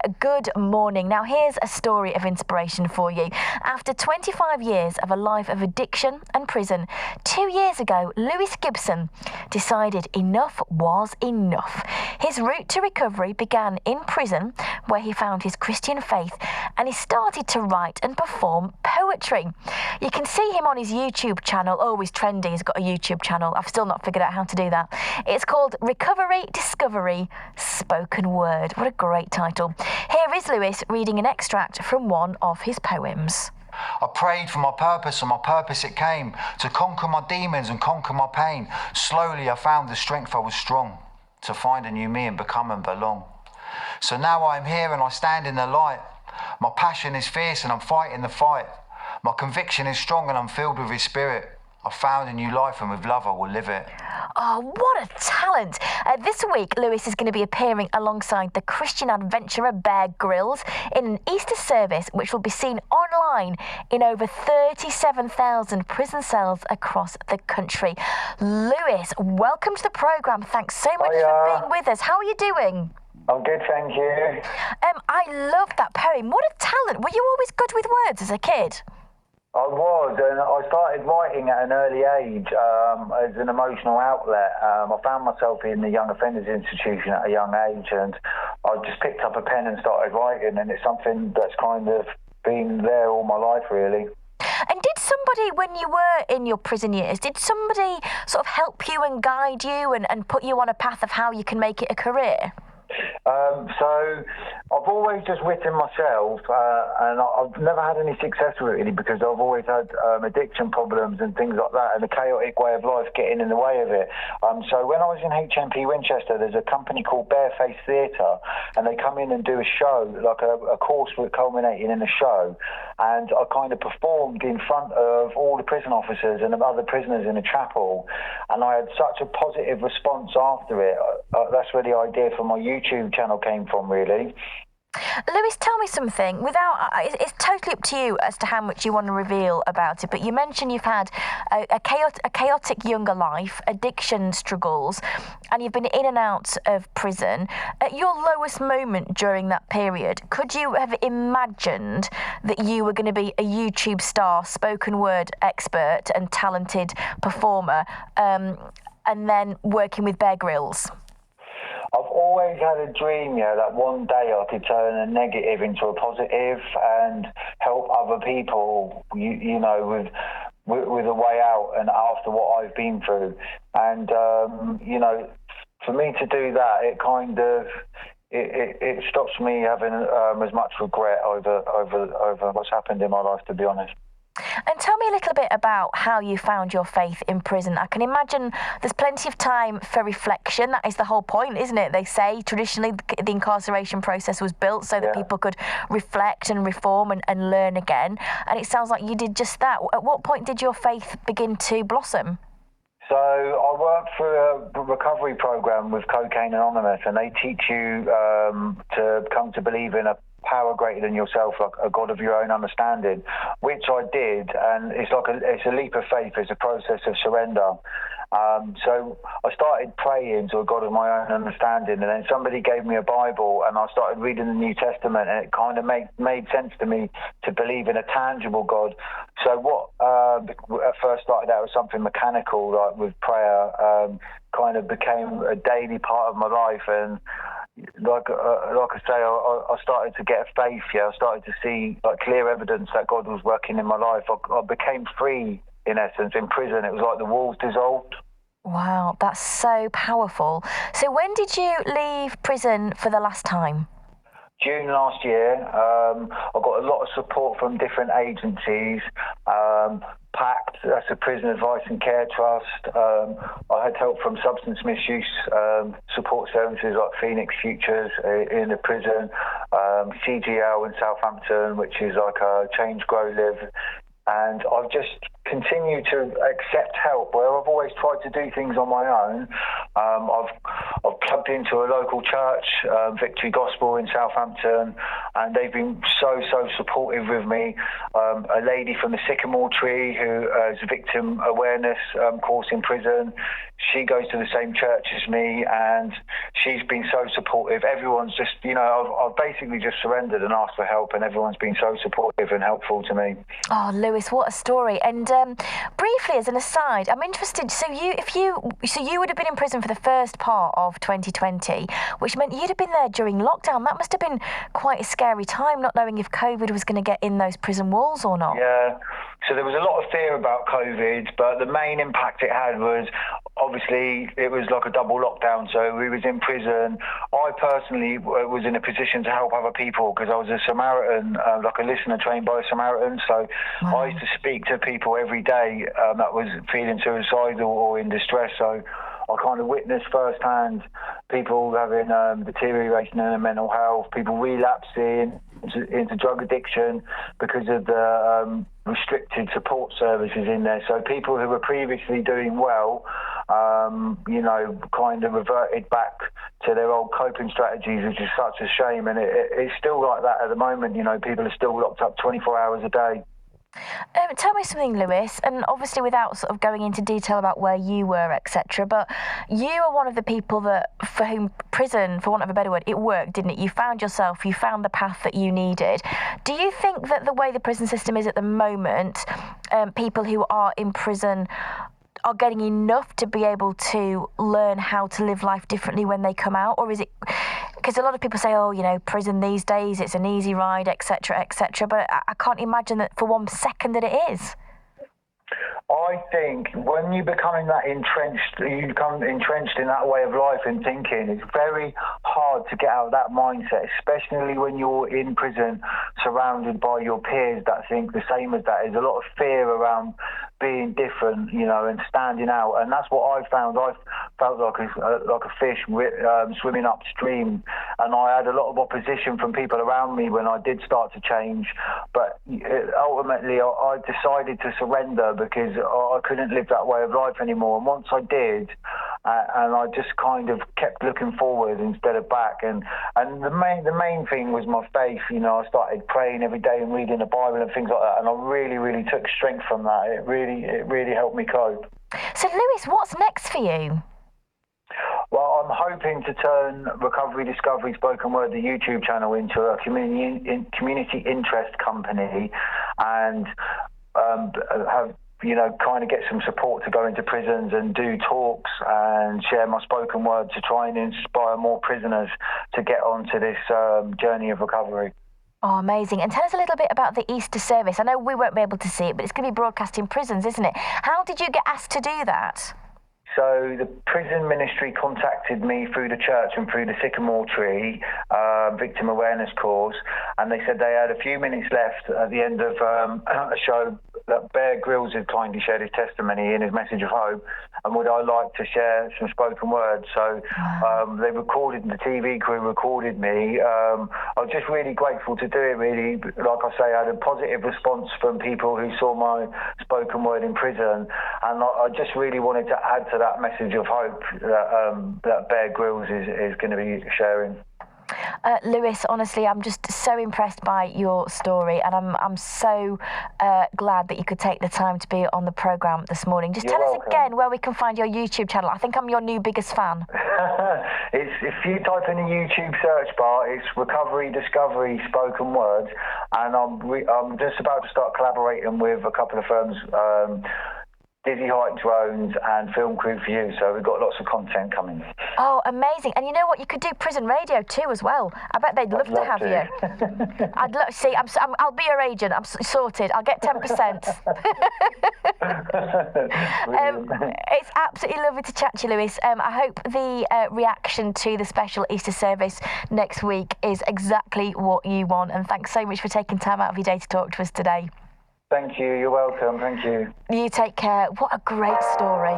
good morning. Now, here's a story of inspiration for you. After 25 years of a life of addiction and prison, 2 years ago, Lewis Gibson decided enough was enough. His route to recovery began in prison, where he found his Christian faith, and he started to write and perform poetry. You can see him on his YouTube channel. Oh, he's trendy. He's got a YouTube channel. I've still not figured out how to do that. It's called Recovery Discovery Spoken Word. What a great title. Here is Lewis reading an extract from one of his poems. I prayed for my purpose, and my purpose it came, to conquer my demons and conquer my pain. Slowly I found the strength I was strong, to find a new me and become and belong. So now I am here and I stand in the light. My passion is fierce and I'm fighting the fight. My conviction is strong and I'm filled with his spirit. I found a new life and with love I will live it. Oh, what a talent. This week, Lewis is going to be appearing alongside the Christian adventurer Bear Grylls in an Easter service which will be seen online in over 37,000 prison cells across the country. Lewis, welcome to the programme. Thanks so much for being with us. How are you doing? I'm good, thank you. I love that poem. What a talent. Were you always good with words as a kid? I was, and I started writing at an early age as an emotional outlet. I found myself in the Young Offenders Institution at a young age, and I just picked up a pen and started writing, and it's something that's kind of been there all my life, really. And did somebody, when you were in your prison years, did somebody sort of help you and guide you and put you on a path of how you can make it a career? So I've always just written myself, and I've never had any success with it really, because I've always had addiction problems and things like that, and the chaotic way of life getting in the way of it. So when I was in HMP Winchester, there's a company called Barefaced Theatre, and they come in and do a show, like a course culminating in a show, and I kind of performed in front of all the prison officers and other prisoners in a chapel, and I had such a positive response after it. That's where the idea for my YouTube channel came from, really. Lewis, tell me something. It's totally up to you as to how much you want to reveal about it, but you mentioned you've had a chaotic younger life, addiction struggles, and you've been in and out of prison. At your lowest moment during that period, could you have imagined that you were going to be a YouTube star, spoken word expert and talented performer, and then working with Bear Grylls? I've always had a dream, that one day I could turn a negative into a positive and help other people, you know, with a way out and after what I've been through. And, you know, for me to do that, it kind of, it stops me having as much regret over what's happened in my life, to be honest. And tell me a little bit about how you found your faith in prison. I can imagine there's plenty of time for reflection. That is the whole point, isn't it? They say traditionally the incarceration process was built so that people could reflect and reform and learn again. And it sounds like you did just that. At what point did your faith begin to blossom? So I worked for a recovery program with Cocaine Anonymous, and they teach you to come to believe in a power greater than yourself, like a God of your own understanding, which I did, and it's a leap of faith. It's a process of surrender. So I started praying to a God of my own understanding, and then somebody gave me a Bible, and I started reading the New Testament, and it kind of made sense to me to believe in a tangible God. So what at first started out as something mechanical, like with prayer, kind of became a daily part of my life, and like I say, I started to get faith. I started to see like clear evidence that God was working in my life. I became free, in essence, in prison. It was like the walls dissolved. Wow, that's so powerful. So when did you leave prison for the last time? June last year. I got a lot of support from different agencies. PACT, that's the Prison Advice and Care Trust. I had help from substance misuse support services like Phoenix Futures in the prison, CGL in Southampton, which is like a Change, Grow, Live. And I've just continue to accept help. Where I've always tried to do things on my own, I've plugged into a local church, Victory Gospel in Southampton, and they've been so supportive with me. A lady from the Sycamore Tree who is a victim awareness course in prison, she goes to the same church as me, and she's been so supportive. Everyone's just, I've basically just surrendered and asked for help, and everyone's been so supportive and helpful to me. Oh, Lewis, what a story! And briefly, as an aside, I'm interested. So you would have been in prison for the first part of 2020, which meant you'd have been there during lockdown. That must have been quite a scary time, not knowing if COVID was going to get in those prison walls or not. Yeah. So there was a lot of fear about COVID, but the main impact it had was, obviously, it was like a double lockdown. So we was in prison. I personally was in a position to help other people because I was a Samaritan, like a listener trained by a Samaritan. So Wow. I used to speak to people every day that was feeling suicidal or in distress. So I kind of witnessed firsthand people having deterioration in their mental health, people relapsing into drug addiction because of the restricted support services in there. So people who were previously doing well, kind of reverted back to their old coping strategies, which is such a shame. And it's still like that at the moment. People are still locked up 24 hours a day. Tell me something, Lewis, and obviously without sort of going into detail about where you were, etc., but you are one of the people for whom prison, for want of a better word, it worked, didn't it? You found yourself, you found the path that you needed. Do you think that the way the prison system is at the moment, people who are in prison are getting enough to be able to learn how to live life differently when they come out? Or is it... Because a lot of people say, prison these days, it's an easy ride, etc., but I can't imagine that for 1 second that it is. I think when you become entrenched in that way of life and thinking, it's very hard to get out of that mindset, especially when you're in prison surrounded by your peers that think the same as that. There's a lot of fear around being different, and standing out, and that's what I found. I felt like a fish swimming upstream, and I had a lot of opposition from people around me when I did start to change. But ultimately, I decided to surrender because I couldn't live that way of life anymore. And once I did, and I just kind of kept looking forward instead of back. And the main thing was my faith. I started praying every day and reading the Bible and things like that. And I really, really took strength from that. It really helped me cope. So, Lewis, what's next for you? Well, I'm hoping to turn Recovery Discovery Spoken Word, the YouTube channel, into a community interest company, and have kind of get some support to go into prisons and do talks and share my spoken word to try and inspire more prisoners to get onto this journey of recovery. Oh, amazing. And tell us a little bit about the Easter service. I know we won't be able to see it, but it's going to be broadcast in prisons, isn't it? How did you get asked to do that? So the prison ministry contacted me through the church and through the Sycamore Tree victim awareness course, and they said they had a few minutes left at the end of a show that Bear Grylls had kindly shared his testimony in his message of hope, and would I like to share some spoken words. So they recorded, the TV crew recorded me. I was just really grateful to do it, really. Like I say, I had a positive response from people who saw my spoken word in prison, and I just really wanted to add to that message of hope that Bear Grylls is going to be sharing. Lewis, honestly, I'm just so impressed by your story, and I'm so glad that you could take the time to be on the programme this morning. Just tell us again where we can find your YouTube channel. I think I'm your new biggest fan. If you type in the YouTube search bar, it's Recovery Discovery Spoken Words, and I'm just about to start collaborating with a couple of firms, Dizzy Height Drones and Film Crew for You, so we've got lots of content coming. Oh, amazing. And you know what? You could do prison radio too as well. I bet they'd love to have you. I'd love to see. I'll be your agent. I'm sorted. I'll get 10%. It's absolutely lovely to chat to you, Lewis. I hope the reaction to the special Easter service next week is exactly what you want. And thanks so much for taking time out of your day to talk to us today. Thank you. You're welcome. Thank you. You take care. What a great story.